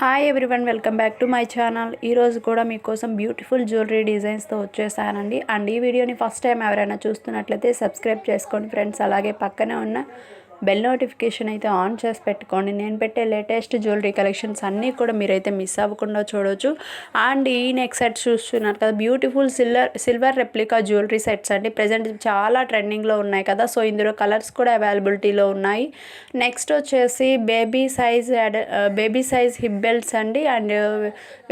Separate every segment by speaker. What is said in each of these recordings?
Speaker 1: Hi everyone, welcome back to my channel. ఈరోజు కూడా మీకోసం బ్యూటిఫుల్ జ్యువెలరీ డిజైన్స్తో వచ్చేసానండి. అండ్ ఈ వీడియోని ఫస్ట్ టైం ఎవరైనా చూస్తున్నట్లయితే సబ్స్క్రైబ్ చేసుకోండి ఫ్రెండ్స్. అలాగే పక్కనే ఉన్న బెల్ నోటిఫికేషన్ అయితే ఆన్ చేసి పెట్టుకోండి. నేను పెట్టే లేటెస్ట్ జ్యువెలరీ కలెక్షన్స్ అన్నీ కూడా మీరైతే మిస్ అవ్వకుండా చూడవచ్చు. అండ్ ఈ నెక్ సెట్స్ చూస్తున్నారు కదా, beautiful silver replica jewellery sets అండి. ప్రజెంట్ చాలా ట్రెండింగ్లో ఉన్నాయి కదా, సో ఇందులో కలర్స్ కూడా అవైలబిలిటీలో ఉన్నాయి. నెక్స్ట్ వచ్చేసి బేబీ సైజ్ హిప్ బెల్ట్స్ అండి. అండ్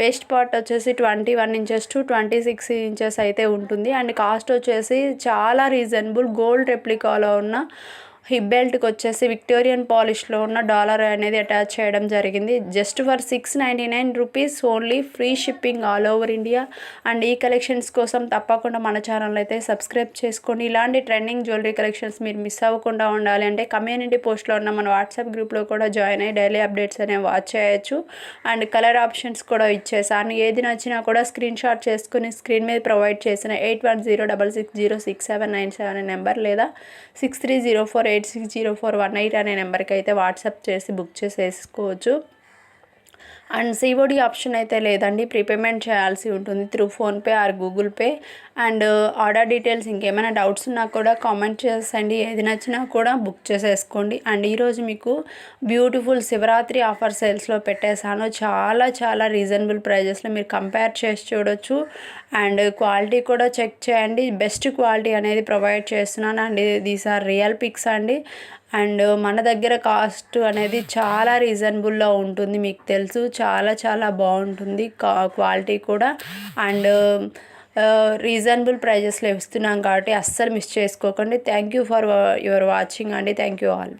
Speaker 1: వేస్ట్ పార్ట్ వచ్చేసి 21 ఇంచెస్ టు 26 ఇంచెస్ అయితే ఉంటుంది. అండ్ కాస్ట్ వచ్చేసి చాలా రీజనబుల్. గోల్డ్ రెప్లికాలో ఉన్న హిప్ బెల్ట్కి వచ్చేసి విక్టోరియన్ పాలిష్లో ఉన్న డాలర్ అనేది అటాచ్ చేయడం జరిగింది. Just for 699 rupees only. Free shipping all over India. And ఈ కలెక్షన్స్ కోసం తప్పకుండా మన ఛానల్ అయితే సబ్స్క్రైబ్ చేసుకోండి. ఇలాంటి ట్రెండింగ్ జ్యువెలరీ కలెక్షన్స్ మీరు మిస్ అవ్వకుండా ఉండాలి అంటే కమ్యూనిటీ పోస్ట్లో ఉన్న మన వాట్సాప్ గ్రూప్లో కూడా జాయిన్ అయ్యి డైలీ అప్డేట్స్ అనేవి వాచ్ చేయొచ్చు. అండ్ కలర్ ఆప్షన్స్ కూడా ఇచ్చేసాను. ఏది నచ్చినా కూడా స్క్రీన్ షాట్ చేసుకుని స్క్రీన్ మీద ప్రొవైడ్ చేసిన 8106606797 నెంబర్ లేదా 6304860418 అనే నెంబర్కి అయితే వాట్సాప్ చేసి బుక్ చేసేసుకోవచ్చు. అండ్ సిఓడి ఆప్షన్ అయితే లేదండి, ప్రీపేమెంట్ చేయాల్సి ఉంటుంది through PhonePe are Google pay. And order details ఇంకేమైనా డౌట్స్ ఉన్నా కూడా కామెంట్ చేసేయండి. ఏది నచ్చినా కూడా బుక్ చేసేసుకోండి. అండ్ ఈరోజు మీకు బ్యూటిఫుల్ శివరాత్రి ఆఫర్ సేల్స్లో పెట్టేశాను. చాలా రీజనబుల్ ప్రైజెస్లో మీరు కంపేర్ చేసి చూడొచ్చు. అండ్ క్వాలిటీ కూడా చెక్ చేయండి. బెస్ట్ క్వాలిటీ అనేది ప్రొవైడ్ చేస్తున్నాను. And these are real pics అండి. అండ్ మన దగ్గర కాస్ట్ అనేది చాలా రీజనబుల్లో ఉంటుంది, మీకు తెలుసు. చాలా బాగుంటుంది క్వాలిటీ కూడా. అండ్ రీజనబుల్ ప్రైజెస్లో ఇస్తున్నాం కాబట్టి అస్సలు మిస్ చేసుకోకండి. Thank you for your watching అండి. Thank you all.